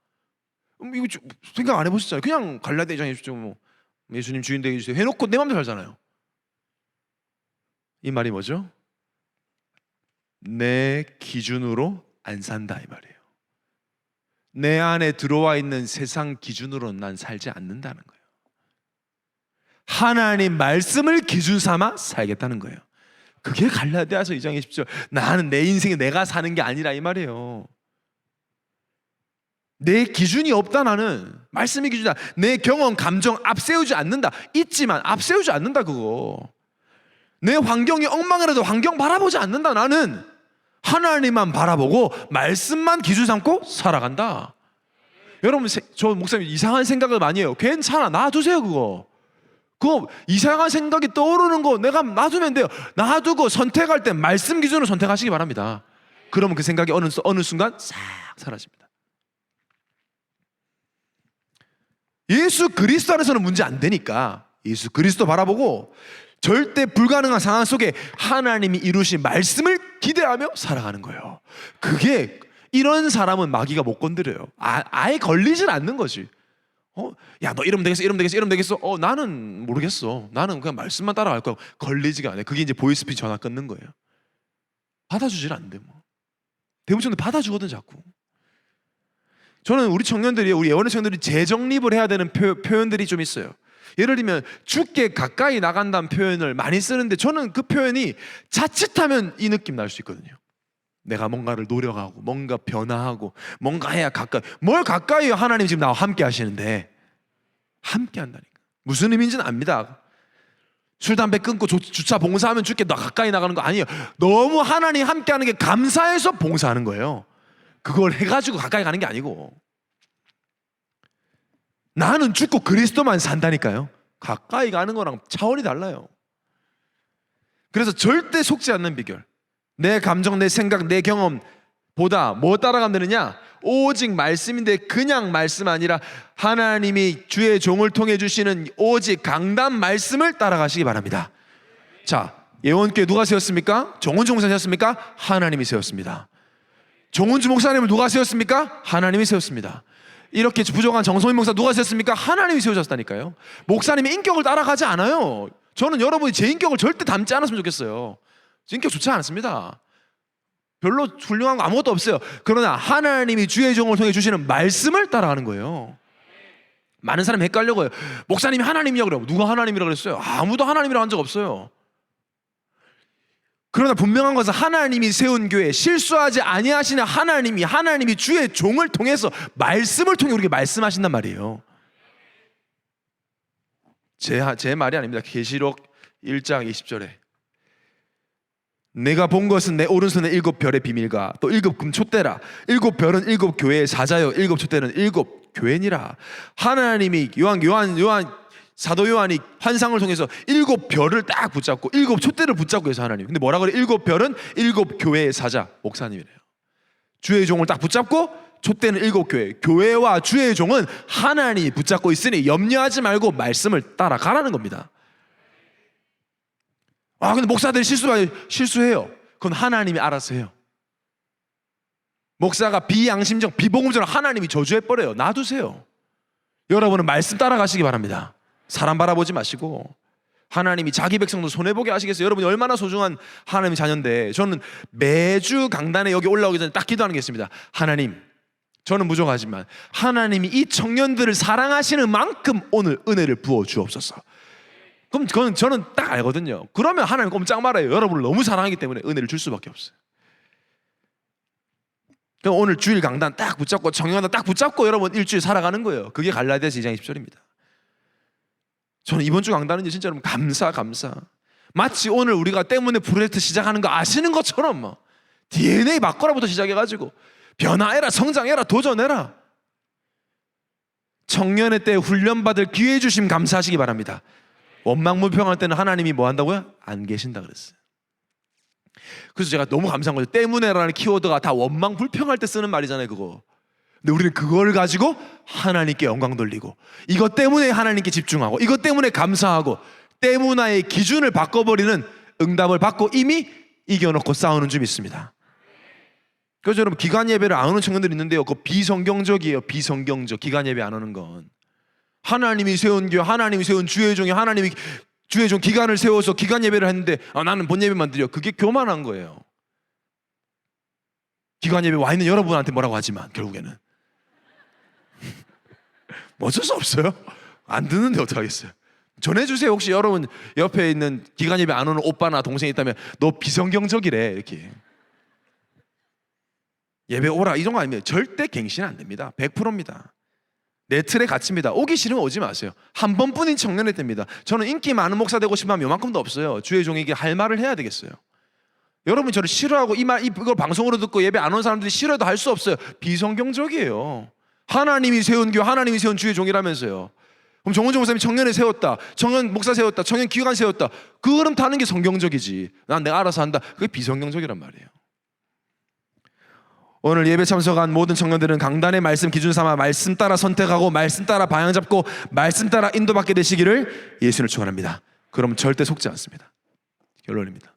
이거 생각 안 해보셨잖아요. 그냥 갈라디아 2장 20절 뭐 예수님 주인 되게 해주세요 해놓고 내 맘대로 살잖아요. 이 말이 뭐죠? 내 기준으로 안 산다 이 말이에요. 내 안에 들어와 있는 세상 기준으로 난 살지 않는다는 거예요. 하나님 말씀을 기준 삼아 살겠다는 거예요. 그게 갈라디아서 2장 20절. 나는 내 인생에 내가 사는 게 아니라 이 말이에요. 내 기준이 없다. 나는 말씀이 기준이다. 내 경험, 감정 앞세우지 않는다. 있지만 앞세우지 않는다. 그거 내 환경이 엉망이라도 환경 바라보지 않는다. 나는 하나님만 바라보고 말씀만 기준 삼고 살아간다. 여러분 저 목사님 이상한 생각을 많이 해요. 괜찮아 놔두세요. 그거 이상한 생각이 떠오르는 거 내가 놔두면 돼요. 놔두고 선택할 때 말씀 기준으로 선택하시기 바랍니다. 그러면 그 생각이 어느 순간 싹 사라집니다. 예수 그리스도 안에서는 문제 안 되니까 예수 그리스도 바라보고 절대 불가능한 상황 속에 하나님이 이루신 말씀을 기대하며 살아가는 거예요. 그게 이런 사람은 마귀가 못 건드려요. 아예 걸리질 않는 거지. 야 너 이러면 되겠어. 나는 모르겠어. 나는 그냥 말씀만 따라갈 거야. 걸리지가 않아요. 그게 이제 보이스피치 전화 끊는 거예요. 받아주질 않는데 뭐. 대부분 받아주거든 자꾸. 저는 우리 청년들이 우리 예원의 청년들이 재정립을 해야 되는 표현들이 좀 있어요. 예를 들면 죽게 가까이 나간다는 표현을 많이 쓰는데 저는 그 표현이 자칫하면 이 느낌 날 수 있거든요. 내가 뭔가를 노력하고 뭔가 변화하고 뭔가 해야 가까이. 뭘 가까이 해요? 하나님 지금 나와 함께 하시는데. 함께 한다니까. 무슨 의미인지는 압니다. 술 담배 끊고 주차 봉사하면 죽게 나 가까이 나가는 거 아니에요. 너무 하나님 함께 하는 게 감사해서 봉사하는 거예요. 그걸 해가지고 가까이 가는 게 아니고. 나는 죽고 그리스도만 산다니까요. 가까이 가는 거랑 차원이 달라요. 그래서 절대 속지 않는 비결. 내 감정, 내 생각, 내 경험보다 뭐 따라가면 되느냐? 오직 말씀인데 그냥 말씀 아니라 하나님이 주의 종을 통해 주시는 오직 강단 말씀을 따라가시기 바랍니다. 자, 예원교회 누가 세웠습니까? 정은주 목사 세웠습니까? 하나님이 세웠습니다. 정은주 목사님을 누가 세웠습니까? 하나님이 세웠습니다. 이렇게 부족한 정성민 목사 누가 세웠습니까? 하나님이 세우셨다니까요. 목사님의 인격을 따라가지 않아요. 저는 여러분이 제 인격을 절대 닮지 않았으면 좋겠어요. 제 인격 좋지 않습니다. 별로 훌륭한 거 아무것도 없어요. 그러나 하나님이 주의 종을 통해 주시는 말씀을 따라가는 거예요. 많은 사람이 헷갈려고요. 목사님이 하나님이라고 그래요. 누가 하나님이라고 그랬어요? 아무도 하나님이라고 한 적 없어요. 그러나 분명한 것은 하나님이 세운 교회, 실수하지 아니하시는 하나님이 주의 종을 통해서 말씀을 통해 우리에게 말씀하신단 말이에요. 제 말이 아닙니다. 계시록 1장 20절에 내가 본 것은 내 오른손에 7별의 비밀과 또 7금 촛대라. 7별은 7교회의 사자요 7 촛대는 7 교회니라. 하나님이 사도 요한이 환상을 통해서 7별을 딱 붙잡고 7 촛대를 붙잡고 해서 하나님. 근데 뭐라 그래? 7별은 7교회의 사자 목사님이래요. 주의 종을 딱 붙잡고 촛대는 7교회. 교회와 주의 종은 하나님이 붙잡고 있으니 염려하지 말고 말씀을 따라가라는 겁니다. 근데 목사들이 실수해요. 그건 하나님이 알아서 해요. 목사가 비양심적, 비복음적으로 하나님이 저주해버려요. 놔두세요. 여러분은 말씀 따라가시기 바랍니다. 사람 바라보지 마시고 하나님이 자기 백성도 손해보게 하시겠어요. 여러분이 얼마나 소중한 하나님의 자녀인데 저는 매주 강단에 여기 올라오기 전에 딱 기도하는 게 있습니다. 하나님, 저는 부족하지만 하나님이 이 청년들을 사랑하시는 만큼 오늘 은혜를 부어 주옵소서. 그럼 그건 저는 딱 알거든요. 그러면 하나님 꼼짝 말아요. 여러분을 너무 사랑하기 때문에 은혜를 줄 수밖에 없어요. 그럼 오늘 주일 강단 딱 붙잡고 청년단 딱 붙잡고 여러분 일주일 살아가는 거예요. 그게 갈라디아서 2장 20절입니다. 저는 이번 주 강단은 진짜 여러분 감사. 마치 오늘 우리가 때문에 프로젝트 시작하는 거 아시는 것처럼 DNA 바꿔라부터 시작해가지고 변화해라, 성장해라, 도전해라. 청년의 때 훈련받을 기회 주심 감사하시기 바랍니다. 원망불평할 때는 하나님이 뭐 한다고요? 안 계신다 그랬어요. 그래서 제가 너무 감사한 거죠. 때문에라는 키워드가 다 원망불평할 때 쓰는 말이잖아요, 그거. 근데 우리는 그걸 가지고 하나님께 영광 돌리고 이것 때문에 하나님께 집중하고 이것 때문에 감사하고 때문화의 기준을 바꿔버리는 응답을 받고 이미 이겨놓고 싸우는 줄 믿습니다. 그래서 여러분 기간 예배를 안 오는 청년들이 있는데요, 그거 비성경적이에요. 비성경적. 기간 예배 안 오는 건 하나님이 세운 교회, 하나님이 세운 주의 종이 하나님이 주의 종 기간을 세워서 기간 예배를 했는데 나는 본 예배만 드려. 그게 교만한 거예요. 기간 예배 와 있는 여러분한테 뭐라고 하지만 결국에는 어쩔 수 없어요. 안 듣는데 어떡하겠어요. 전해주세요. 혹시 여러분 옆에 있는 기간 예배 안 오는 오빠나 동생이 있다면 너 비성경적이래 이렇게. 예배 오라 이 정도 아니면 절대 갱신 안 됩니다. 100%입니다. 내 틀의 가치입니다. 오기 싫으면 오지 마세요. 한 번뿐인 청년의 때입니다. 저는 인기 많은 목사 되고 싶으면 요만큼도 없어요. 주의 종에게 할 말을 해야 되겠어요. 여러분이 저를 싫어하고 이걸 방송으로 듣고 예배 안 온 사람들이 싫어해도 할 수 없어요. 비성경적이에요. 하나님이 세운 교회, 하나님이 세운 주의 종이라면서요. 그럼 정은정 목사님이 청년을 세웠다, 청년 목사 세웠다, 청년 기관 세웠다, 그 흐름 타는 게 성경적이지. 난 내가 알아서 한다. 그게 비성경적이란 말이에요. 오늘 예배 참석한 모든 청년들은 강단의 말씀 기준 삼아 말씀 따라 선택하고 말씀 따라 방향 잡고 말씀 따라 인도받게 되시기를 예수를 축원합니다. 그럼 절대 속지 않습니다. 결론입니다.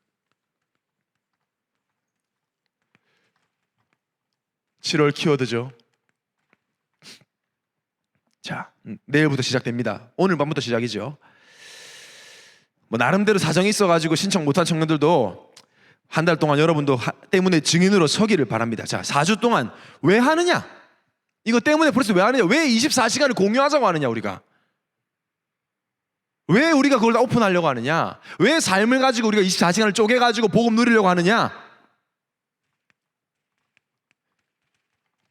7월 키워드죠. 자, 내일부터 시작됩니다. 오늘 밤부터 시작이죠. 나름대로 사정이 있어가지고 신청 못한 청년들도 한 달 동안 여러분도 때문에 증인으로 서기를 바랍니다. 자, 4주 동안 왜 하느냐? 이거 때문에 벌써 왜 하느냐? 왜 24시간을 공유하자고 하느냐 우리가? 왜 우리가 그걸 다 오픈하려고 하느냐? 왜 삶을 가지고 우리가 24시간을 쪼개가지고 복음 누리려고 하느냐?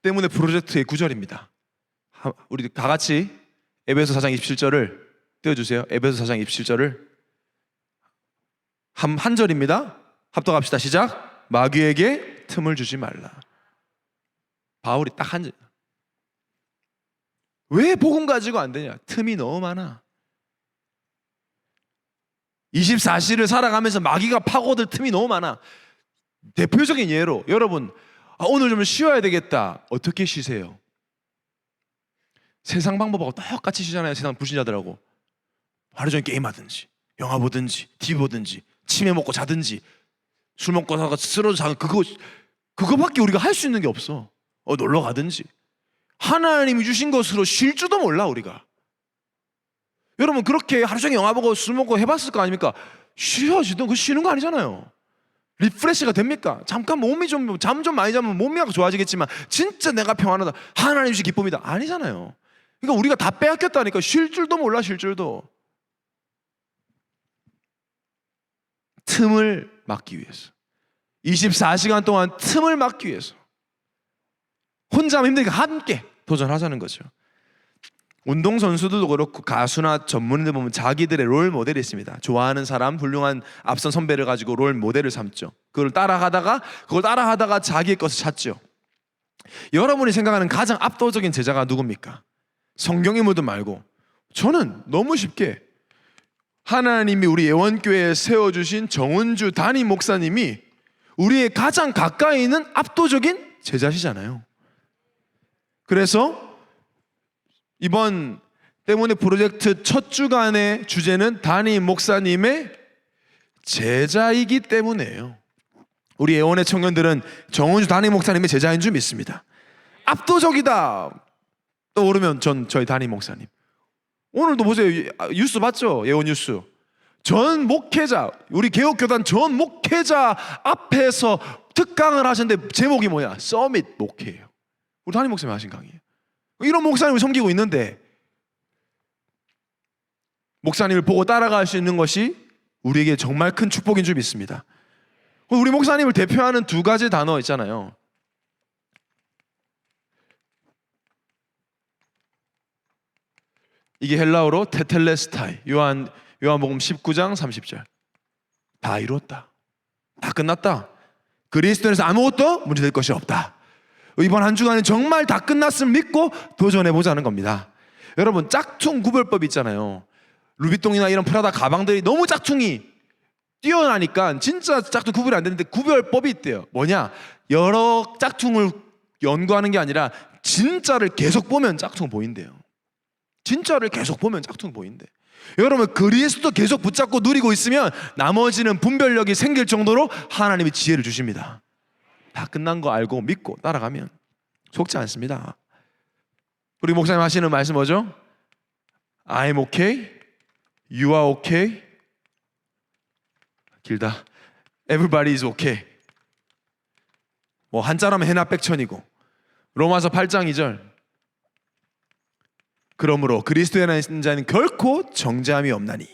때문에 프로젝트의 9절입니다. 우리 다 같이 에베소 4장 27절을 띄워주세요. 에베소 4장 27절을 한 절입니다. 합독합시다. 시작. 마귀에게 틈을 주지 말라. 바울이 딱 한 절. 왜 복음 가지고 안 되냐? 틈이 너무 많아. 24시를 살아가면서 마귀가 파고들 틈이 너무 많아. 대표적인 예로 여러분 오늘 좀 쉬어야 되겠다. 어떻게 쉬세요? 세상 방법하고 똑같이 쉬잖아요. 세상 불신자들하고 하루 종일 게임하든지 영화 보든지 TV 보든지 치매 먹고 자든지 술 먹고 다가 쓰러져 자는 그거밖에 우리가 할 수 있는 게 없어. 놀러 가든지. 하나님이 주신 것으로 쉴 줄도 몰라 우리가. 여러분 그렇게 하루 종일 영화 보고 술 먹고 해봤을 거 아닙니까? 쉬어야지. 너 그거 쉬는 거 아니잖아요. 리프레시가 됩니까? 잠깐 몸이 좀 잠 좀 많이 자면 몸이 좋아지겠지만 진짜 내가 평안하다 하나님 주신 기쁨이다 아니잖아요. 그러니까 우리가 다 빼앗겼다니까. 쉴 줄도 몰라. 쉴 줄도. 틈을 막기 위해서 24시간 동안 틈을 막기 위해서 혼자 하면 힘드니까 함께 도전하자는 거죠. 운동선수들도 그렇고 가수나 전문인들 보면 자기들의 롤 모델이 있습니다. 좋아하는 사람, 훌륭한 앞선 선배를 가지고 롤 모델을 삼죠. 그걸 따라하다가 자기의 것을 찾죠. 여러분이 생각하는 가장 압도적인 제자가 누굽니까? 성경의 모든 말고 저는 너무 쉽게 하나님이 우리 예원교회에 세워주신 정은주 담임 목사님이 우리의 가장 가까이 있는 압도적인 제자시잖아요. 그래서 이번 때문에 프로젝트 첫 주간의 주제는 담임 목사님의 제자이기 때문에요. 우리 예원의 청년들은 정은주 담임 목사님의 제자인 줄 믿습니다. 압도적이다 떠오르면 저희 담임 목사님. 오늘도 보세요. 뉴스 봤죠? 예원 뉴스. 전 목회자, 우리 개혁교단 전 목회자 앞에서 특강을 하셨는데 제목이 뭐야? 서밋 목회예요. 우리 담임 목사님이 하신 강의예요. 이런 목사님을 섬기고 있는데 목사님을 보고 따라갈 수 있는 것이 우리에게 정말 큰 축복인 줄 믿습니다. 우리 목사님을 대표하는 두 가지 단어 있잖아요. 이게 헬라어로 테텔레스타이. 요한복음 19장 30절. 다 이루었다. 다 끝났다. 그리스도에서 아무것도 문제될 것이 없다. 이번 한 주간은 정말 다 끝났음을 믿고 도전해보자는 겁니다. 여러분 짝퉁 구별법 있잖아요. 루비통이나 이런 프라다 가방들이 너무 짝퉁이 뛰어나니까 진짜 짝퉁 구별이 안 되는데 구별법이 있대요. 뭐냐? 여러 짝퉁을 연구하는 게 아니라 진짜를 계속 보면 짝퉁 보인대요. 진짜를 계속 보면 짝퉁 보인대. 여러분 그리스도 계속 붙잡고 누리고 있으면 나머지는 분별력이 생길 정도로 하나님이 지혜를 주십니다. 다 끝난 거 알고 믿고 따라가면 속지 않습니다. 우리 목사님 하시는 말씀 뭐죠? I'm okay, you are okay. 길다. Everybody is okay. 뭐 한자라면 해나 백천이고. 로마서 8장 2절. 그러므로 그리스도에 있는 자는 결코 정죄함이 없나니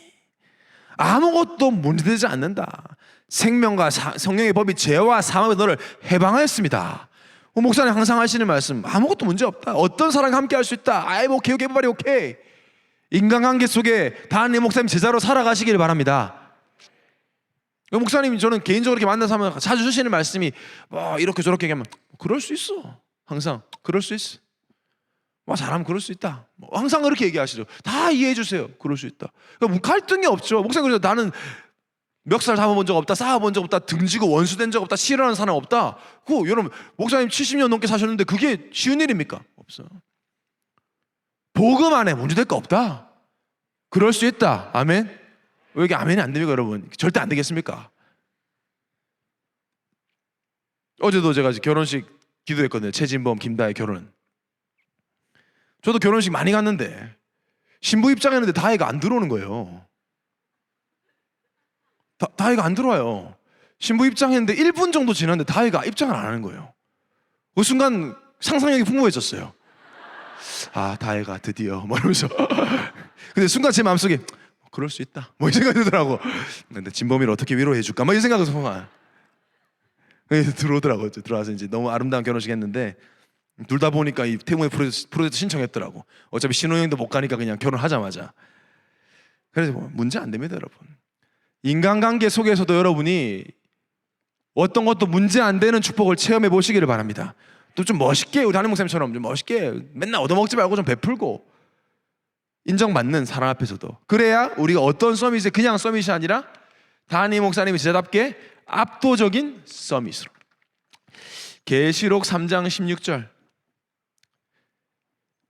아무것도 문제되지 않는다. 생명과 성령의 법이 죄와 사망의 너를 해방하였습니다. 목사님 항상 하시는 말씀 아무것도 문제 없다. 어떤 사람과 함께 할 수 있다. I'm okay, everybody okay. 인간관계 속에 담임 목사님 제자로 살아가시길 바랍니다. 목사님이 저는 개인적으로 이렇게 만나서 하면 자주 주시는 말씀이 이렇게 저렇게 얘기하면 그럴 수 있어. 항상 그럴 수 있어. 잘하면 그럴 수 있다. 항상 그렇게 얘기하시죠. 다 이해해 주세요. 그럴 수 있다. 그러니까 갈등이 없죠. 목사님 그래서 나는 멱살 잡아본 적 없다. 쌓아본 적 없다. 등지고 원수된 적 없다. 싫어하는 사람 없다. 여러분 목사님 70년 넘게 사셨는데 그게 쉬운 일입니까? 없어요. 복음 안에 문제될 거 없다. 그럴 수 있다. 아멘. 왜 이게 아멘이 안 됩니까 여러분? 절대 안 되겠습니까? 어제도 제가 결혼식 기도했거든요. 최진범, 김다혜 결혼. 저도 결혼식 많이 갔는데 신부 입장했는데 다혜가 안 들어오는 거예요. 다혜가 안 들어와요. 신부 입장했는데 1분 정도 지났는데 다혜가 입장을 안 하는 거예요. 그 순간 상상력이 풍부해졌어요. 다혜가 드디어 이러면서 근데 순간 제 마음속에 그럴 수 있다 이 생각이 들더라고. 근데 진범이를 어떻게 위로해 줄까 이 생각을 들어오더라고요. 들어와서 이제 너무 아름다운 결혼식 했는데 둘 다 보니까 이 태무의 프로젝트 신청했더라고. 어차피 신혼여행도 못 가니까 그냥 결혼하자마자. 그래서 문제 안 됩니다 여러분. 인간관계 속에서도 여러분이 어떤 것도 문제 안 되는 축복을 체험해 보시기를 바랍니다. 또 좀 멋있게 우리 담임 목사님처럼 좀 멋있게 맨날 얻어먹지 말고 좀 베풀고 인정받는 사람 앞에서도. 그래야 우리가 어떤 서밋이 그냥 서밋이 아니라 담임 목사님이 제자답게 압도적인 서밋으로. 계시록 3장 16절.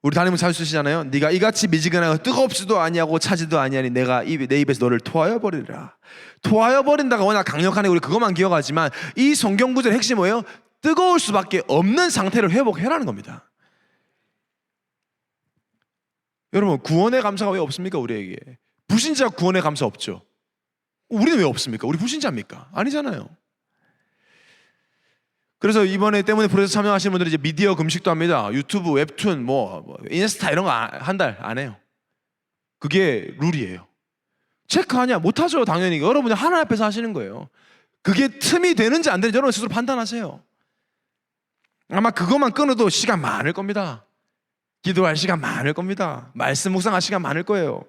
우리 담임은 자주 쓰시잖아요. 네가 이같이 미지근하고 뜨겁지도 아니하고 차지도 아니하니 내가 내 입에서 너를 토하여 버리리라. 토하여 버린다가 워낙 강력하니 우리 그것만 기억하지만 이 성경 구절의 핵심이 뭐예요? 뜨거울 수밖에 없는 상태를 회복해라는 겁니다. 여러분, 구원의 감사가 왜 없습니까? 우리에게 불신자 구원의 감사 없죠. 우리는 왜 없습니까? 우리 불신자입니까? 아니잖아요. 그래서 이번에 때문에 프로젝트 참여하시는 분들이 이제 미디어 금식도 합니다. 유튜브, 웹툰, 인스타 이런 거 한 달 안 해요. 그게 룰이에요. 체크하냐? 못하죠, 당연히. 여러분이 하나님 앞에서 하시는 거예요. 그게 틈이 되는지 안 되는지 여러분 스스로 판단하세요. 아마 그것만 끊어도 시간 많을 겁니다. 기도할 시간 많을 겁니다. 말씀 묵상할 시간 많을 거예요.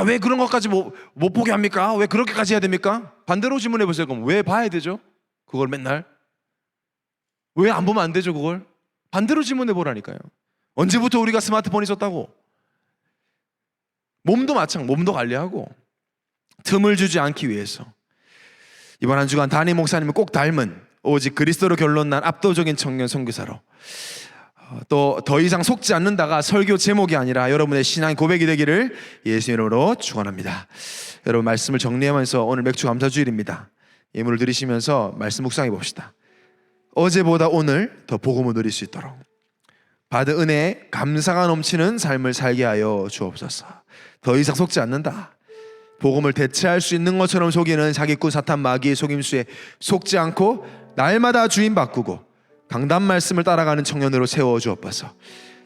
왜 그런 것까지 못 보게 합니까? 왜 그렇게까지 해야 됩니까? 반대로 질문해 보세요. 그럼 왜 봐야 되죠? 그걸 맨날? 왜 안 보면 안 되죠, 그걸? 반대로 질문해 보라니까요. 언제부터 우리가 스마트폰이 있었다고? 몸도 몸도 관리하고 틈을 주지 않기 위해서 이번 한 주간 담임 목사님은 꼭 닮은 오직 그리스도로 결론난 압도적인 청년 선교사로 또 더 이상 속지 않는다가 설교 제목이 아니라 여러분의 신앙 고백이 되기를 예수 이름으로 축원합니다. 여러분, 말씀을 정리하면서 오늘 맥주 감사주일입니다. 예물을 드리시면서 말씀 묵상해 봅시다. 어제보다 오늘 더 복음을 누릴 수 있도록 받은 은혜에 감사가 넘치는 삶을 살게 하여 주옵소서. 더 이상 속지 않는다. 복음을 대체할 수 있는 것처럼 속이는 사기꾼 사탄 마귀의 속임수에 속지 않고 날마다 주인 바꾸고 강단 말씀을 따라가는 청년으로 세워 주옵소서.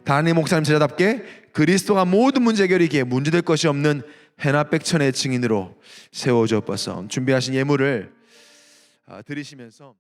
담임 목사님 제자답게 그리스도가 모든 문제 해결이기에 문제될 것이 없는 해나 백천의 증인으로 세워 주옵소서. 준비하신 예물을 드리시면서